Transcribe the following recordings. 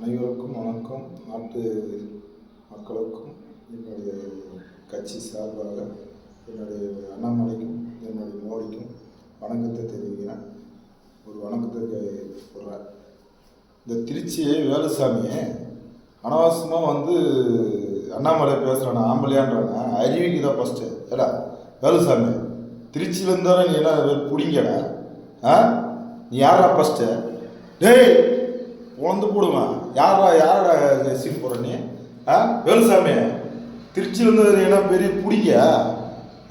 அனைவருக்கும் வணக்கம். நாட்டு மக்களுக்கும் என்னுடைய கட்சி சார்பாக என்னுடைய அண்ணாமலைக்கும் என்னுடைய மோடிக்கும் வணக்கத்தை தெரிவிக்கிறேன். ஒரு வணக்கத்தை சொல்கிறேன். இந்த திருச்சி வேலுசாமி அனாவசியமாக அண்ணாமலை பேசுகிறான ஆம்பளையான்றான அறிவிக்கு தான் ஃபஸ்ட்டு. ஏடா வேலுசாமி திருச்சியிலேருந்தார நீ என்ன பிடிங்கடா? நீ யாரா ஃபஸ்ட்டு? டேய் உழந்து போடுவேன். யாரா சீன் போடுற நீ? வேலுசாமி திருச்சியிலேருந்து என்ன பெரிய பிடிங்க?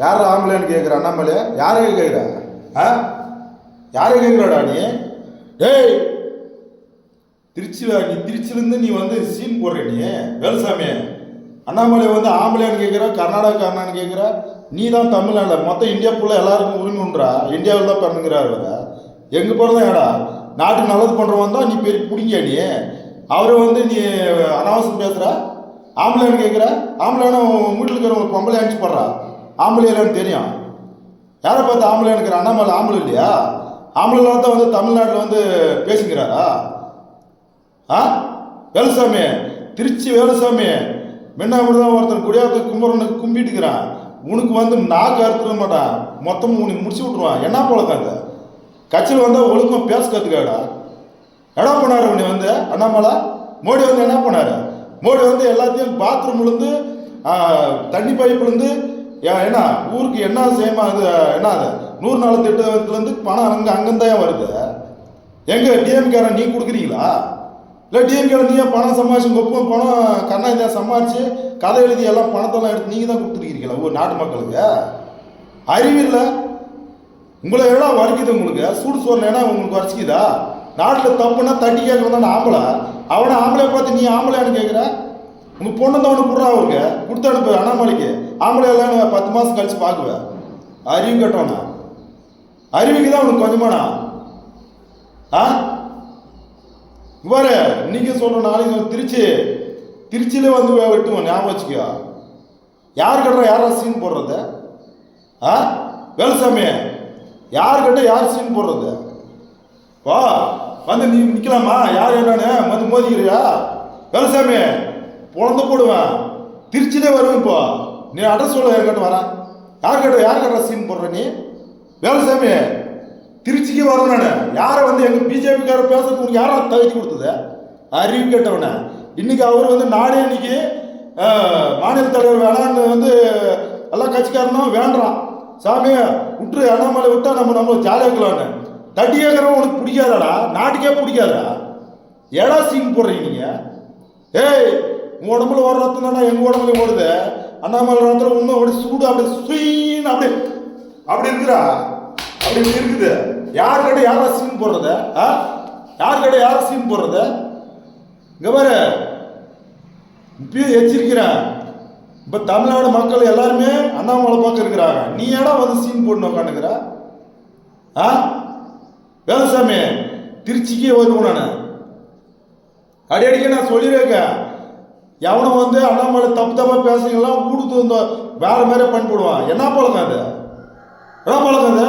யாரா ஆம்பளைன்னு கேட்குற அண்ணாமலை? யாரே கேட்குற? யாரே கேட்குறாடா நீ? டேய் நீ திருச்சியிலேருந்து நீ சீன் போடுற நீ வேலுசாமி. அண்ணாமலை ஆம்பளையான்னு கேட்குற, கர்நாடகான்னு கேட்குற. நீ தான் தமிழ்நாட்டில் மொத்தம் இந்தியா ஃபுல்லாக எல்லாருக்கும் உரிமை உண்டுறா. இந்தியாவில் தான் பிறந்துங்கிறார் அவர். எங்கே பிறந்தான் ஏடா? நாட்டுக்கு நல்லது பண்ணுறவன் தான் நீ பெரிய பிடிங்க. நீ அவரை நீ அனாவசியம் பேசுகிற. ஆம்பளைன்னு கேட்குற. ஆம்பளைன்னு வீட்டில் இருக்கிறவங்களுக்கு பொம்பளை அனுப்பிச்சு போடுறா. ஆம்பளை இல்லைன்னு தெரியும். யாரை பார்த்து ஆம்பளைன்னு இருக்கிற? அண்ணாமலை ஆம்பளை இல்லையா? ஆம்பளைலாம் தான் தமிழ்நாட்டில் பேசிக்கிறாரா? வேலுசாமி திருச்சி வேலுசாமி முன்ன அப்படிதான் ஒருத்தர் குடியாத்த கும்பரனுக்கு கும்பிட்டுக்கிறான். உனக்கு நாக்கு அறுத்துட மாட்டான். மொத்தமும் உனக்கு முடிச்சு விட்ருவான். என்ன போலக்காங்க கட்சியில் ஒழுக்கமாக பேச கற்றுக்காடா. என்ன பண்ணார் உன்னை அண்ணாமலை? மோடி என்ன பண்ணார்? மோடி எல்லாத்தையும் பாத்ரூம்லேருந்து தண்ணி பைப்புலேருந்து என்ன ஊருக்கு என்ன செய்யமா அது என்ன அது 100 நாள் திட்டத்துலேருந்து பணம் அங்கேருந்தான் வருது. எங்கே டிஎம்கேரை நீ கொடுக்குறீங்களா? இல்லை டிஎம்கேரை நீ பணம் சம்பாதிச்சு கொப்பம் பணம் கருணாநிதியாக சம்பாதிச்சு கதை எழுதி எல்லாம் பணத்தெல்லாம் எடுத்து நீங்கள் தான் கொடுத்துருக்கீங்களா ஒரு நாட்டு மக்களுக்கு? அறிவில்லை உங்களை எல்லாம் வரைக்குது. உங்களுக்கு சூடு சோறுனா உங்களுக்கு வரைச்சிக்குதா? நாட்டில் தப்புன்னா தட்டி கேட்க வந்தான ஆம்பளை. அவனை ஆம்பளையை பார்த்து நீ ஆம்பளையான்னு கேட்குற. உங்கள் பொண்ணு தான் ஒன்று புடுறா. அவருக்கு கொடுத்து அனுப்பு அண்ணாமலைக்கு. ஆம்பளை எல்லாம் 10 மாதம் கழிச்சு பார்க்குவேன். அறிவு கட்டவனா? அறிவுக்கு தான் உனக்கு கொஞ்சமானா? இவ்வாறு இன்னைக்கு சொல்கிற நாளைக்கு திருச்சியிலே வெட்டுவோம். ஞாபகம் வச்சுக்கோ. யார் கட்டுற? யாரா சீன் போடுறது? வேலுசாமி யார் கிட்ட யார் சீன் போடுறது? வா நீ நிற்கலாமா? யார் என்னன்னு மோதிக்கிறியா? வேலுசாமி பொழந்து போடுவேன். திருச்சியிலே வருவேன். இப்போ நீ அட்ரஸ் சொல்ல யார்கிட்ட வரேன்? யார் கட்ட சீன் போடுற நீ? வேலுசாமி திருச்சிக்கு வரேன் நான். யாரை எங்கள் பிஜேபிக்கார பேசுறதுக்கு உனக்கு யாரா தகுதி கொடுத்தது? அறிவு கேட்டவன. இன்னைக்கு அவர் நாடே இன்னைக்கு மாநில தலைவர் வேணான்னு எல்லா கட்சிக்காரனும் வேண்டாம். சாமி விட்டுரு, அண்ணாமலை விட்டா நம்ம ஜாலியாக இருக்கலான்னு தட்டி கேட்குறவன் உனக்கு பிடிக்காதாடா? நாட்டுக்கே பிடிக்காதா? ஏடா சீன் போடுறீங்க நீங்கள்? ஏய் உங்கள் உடம்புல வர ரத்தம் தானே எங்கள் உடம்புல ஓடுது. அண்ணாமலை ரத்தம் இன்னும் அப்படி சூடு அப்படி சுயின்னு அப்படி இருக்கிறா. அப்படி இருக்குது. யார்கிட்ட யாரா சீன் போடுறத? யார்கிட்ட யாரா சீன் போடுறத? இங்கே பாரு இப்பயும் எச்சரிக்கிறேன். இப்போ தமிழ்நாடு மக்கள் எல்லாருமே அண்ணாமலை பக்கம் இருக்கிறாங்க. நீ ஏடா சீன் போடணும் உட்காந்துக்கிற? வேலுசாமி திருச்சிக்கே வருவோம். நான் அடிக்கடி நான் சொல்லியிருக்கேன். எவனும் அண்ணாமலை தப்பாக பேசுறீங்களாம் ஊடுத்து வேற மாதிரி பண்ணி போடுவான். என்ன பழக்கம் அது? என்ன பழக்கம் அது?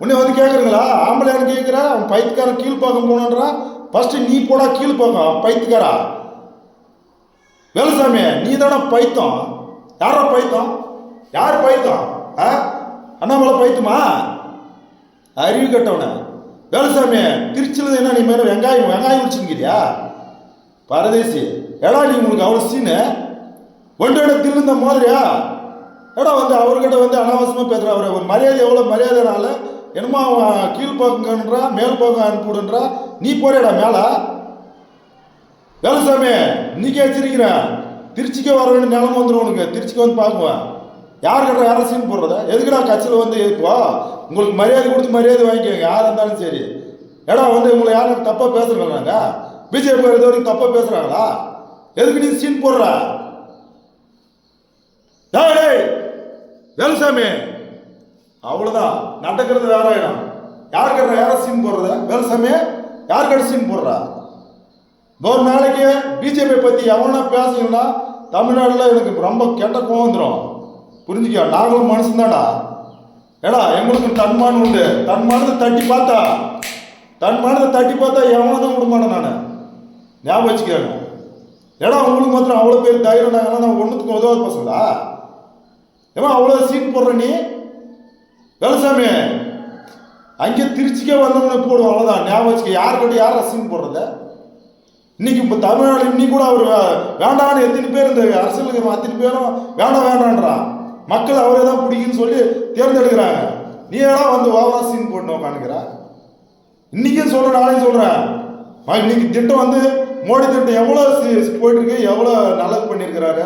உன்னை கேட்குறீங்களா? ஆம்பளையான்னு கேட்குற. அவன் பைத்துக்காரன் கீழ்ப்பாக்கம் போனான்றான். ஃபர்ஸ்ட் நீ போடா கீழ்ப்பாக்கம் பைத்துக்காரா. வேலுசாமி நீ தானே பைத்தம். யாரா பைத்தம்? யார் பைத்தம்? அண்ணாமலை பைத்துமா? அறிவு கட்டவன. வேலுசாமி திருச்சியில் என்ன நீ மேலே வெங்காயம் வச்சுருக்கிறியா? பரதேசி ஏடா நீ உங்களுக்கு அவ்வளோ சீனு ஒன்றோட திருந்த மாதிரியா? ஏடா அவர்கிட்ட அனாவசியமாக பேசுகிற. அவர் ஒரு மரியாதை எவ்வளோ மரியாதைனால என்னமோ அவன் கீழ்ப்பாக்கன்றா மேல் பக்கம் அனுப்பிவிடுன்றா. நீ போறியாடா மேலே? வேலுசாமி இன்னைக்கு வச்சிருக்கிறேன். திருச்சிக்கே வர வேண்டிய நிலம உனக்கு. திருச்சிக்கு பார்க்குவேன். யார்கிட்ட யாரை சீன் போடுறத? எதுக்குடா கட்சியில் ஏற்பா? உங்களுக்கு மரியாதை கொடுத்து மரியாதை வாங்கிக்கோங்க. யாராக இருந்தாலும் சரி. ஏடா உங்களை யாரும் தப்பாக பேசுகிறாங்க? பிஜேபி இது வரைக்கும் தப்பாக பேசுகிறாங்களா? எதுக்கு நீ சீன் போடுற? டேய் வேலுசாமி அவ்வளோதான் நடக்கிறது. வேற இடம். யார்கிட்ட யாரை சீன் போடுறத? வேலுசாமி யார்கிட்ட சீன் போடுறா? ஒரு நாளைக்கு பிஜேபி பற்றி எவனா பேசுங்கன்னா தமிழ்நாட்டில் எனக்கு ரொம்ப கெட்ட கோவம் வந்துடும். புரிஞ்சுக்க. நாங்களும் மனுஷன்தாடா. ஏடா எங்களுக்கு தன்மானம் உண்டு. தன்மானத்தை தட்டி பார்த்தா எவனை தான் விட மாட்டேன் நான். ஞாபகம் வச்சுக்காங்க. ஏன்னா உங்களுக்கு மாத்திரம் அவ்வளோ பேர் தைரியம் நாங்களாம் நான் ஒன்றுத்துக்கும் உதவாத பசங்களா? ஏமா அவ்வளோ சீன் போடுற நீ வேலுசாமி? அங்கே திருச்சிக்கே வந்தவங்க போடுவோம், அவ்வளோதான். ஞாபகம் வச்சுக்க. யாருக்கிட்ட யார் சீன் போடுறத? இன்னைக்கு இப்போ தமிழ்நாடு இன்னைக்கு கூட அவர் வேண்டான்னு எத்தனை பேர் இந்த அரசியலுக்கு அத்தனை பேரும் வேண்டான்றான். மக்கள் அவரே தான் பிடிக்குன்னு சொல்லி தேர்ந்தெடுக்கிறாங்க. நீ ஏன்னா வந்து ஓவரா சீன் போட்டு உட்காந்துக்கிற? இன்னைக்கே சொல்கிறேன், நாளைக்கு சொல்கிறேன். இன்னைக்கு திட்டம் வந்து மோடி திட்டம் எவ்வளோ போயிட்டு இருக்கு, எவ்வளோ நல்லது பண்ணியிருக்கிறாரு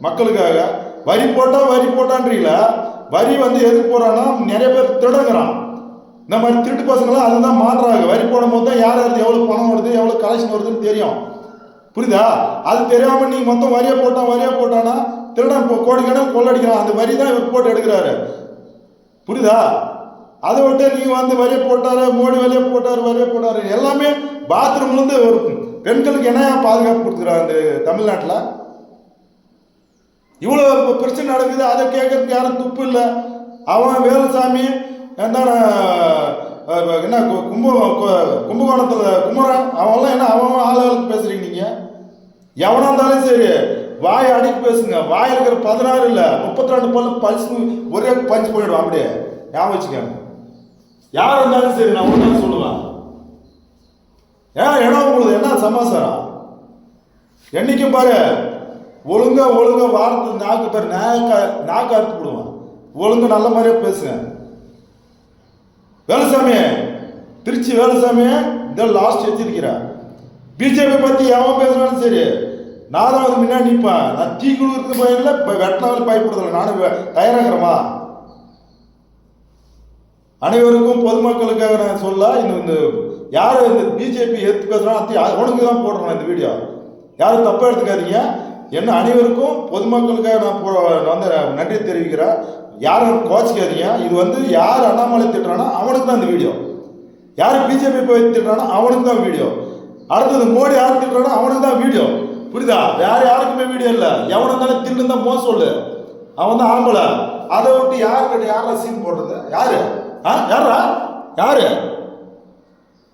மக்களுக்காக. வரி போட்டான்றீங்கள, வரி வந்து எதுக்கு போறான்னா நிறைய பேர் திருடுங்கிறான். இந்த மாதிரி திருட்டு பசங்களாம் அதுதான் மாற்றாங்க. வரி போடும் போது தான் யார் யாருக்கு எவ்வளோ பணம் வருது, எவ்வளோ கலெக்ஷன் வருதுன்னு தெரியும். புரியுதா? அது தெரியாமல் நீ மொத்தம் வரியா போட்டானா திருடன் இப்போ கோடிக்கணக்கில் கொள்ளடிக்கிறான். அந்த வரி தான் இவர் போட்டு எடுக்கிறாரு. புரியுதா? அதை விட்டு நீங்க வந்து வரியை போட்டாரு, மோடி வரியை போட்டாரு எல்லாமே பாத்ரூம்ல இருந்து ஒரு பெண்களுக்கு என்ன பாதுகாப்பு கொடுத்துக்கிறார் அந்த தமிழ்நாட்டில்? இவ்வளோ பிரச்சனை நடக்குது, அதை கேட்கறதுக்கு யாரும் துப்பு இல்லை. அவன் வேலுசாமி என்ன கும்பகோணத்தில் குமரன் அவன்லாம் என்ன அவன் ஆளுகளுக்கு பேசுறீங்க நீங்க? எவனா இருந்தாலும் சரி வாயை அடிக்க பேசுங்க. வாயில் இருக்கிற 16 இல்லை 32 பல்லு பல்ஸ் ஒரே பஞ்சு போயிடுவான். அப்படியே ஞாபகம் வச்சுக்காங்க. யார் இருந்தாலும் சரி நான் ஒன்று சொல்லுவேன். ஏன் இடம் உங்களுக்கு என்ன சமாச்சாரம்? என்னைக்கும் பாரு ஒழுங்கா வாரத்துக்கு நாக்கு பேர் நாக்கு அறுத்து விடுவான். ஒழுங்கு நல்ல மாதிரியே பேசுங்க. வேலுசாமி, திருச்சி வேலுசாமி, இதில் லாஸ்ட் எச்சிருக்கிறேன். பிஜேபி பற்றி எவன் பேசுனாலும் சரி நான் தான் வந்து முன்னாடி நிற்பேன். நான் டீ குழுக்கு பயனில்லை, வெட்டினாலும் பயப்படுதில்லை. நானும் தயாராகிறேமா? அனைவருக்கும் பொதுமக்களுக்காக நான் சொல்ல, இந்த யார் இந்த பிஜேபி எடுத்து பேசுகிறான் அவனுக்கு தான் போடுறேன் இந்த வீடியோ. யாரும் தப்பாக எடுத்துக்காதீங்க. என்ன அனைவருக்கும் பொதுமக்களுக்காக நான் வந்து நன்றி தெரிவிக்கிறேன். யாரும் கோச்சிக்காதீங்க. இது வந்து யார் அண்ணாமலை திட்டுறானோ அவனுக்கு தான் இந்த வீடியோ. யார் பிஜேபி போய் திட்டுறானோ அவனுக்கு தான் வீடியோ. அடுத்தது மோடி யார் திட்டுறானோ அவனுக்கு தான் வீடியோ. புரியுதா? வேற யாருக்குமே வீடியோ இல்லை. எவனை இருந்தாலும் தின்னு தான் மோசம் சொல்லு. அவன் தான் ஆம்பளை. அதை விட்டு யாருக்கிட்ட யாரா சீன் போடுறது? யாரு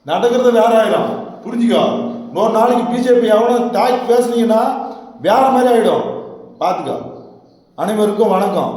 நடக்கிறது வேற ஆயிடும். புரிஞ்சுக்கோ. இன்னொரு நாளைக்கு பிஜேபி எவனோ தாய்க்கு பேசுனீங்கன்னா வேற மாதிரி ஆயிடும். பார்த்துக்கோ. அனைவருக்கும் வணக்கம்.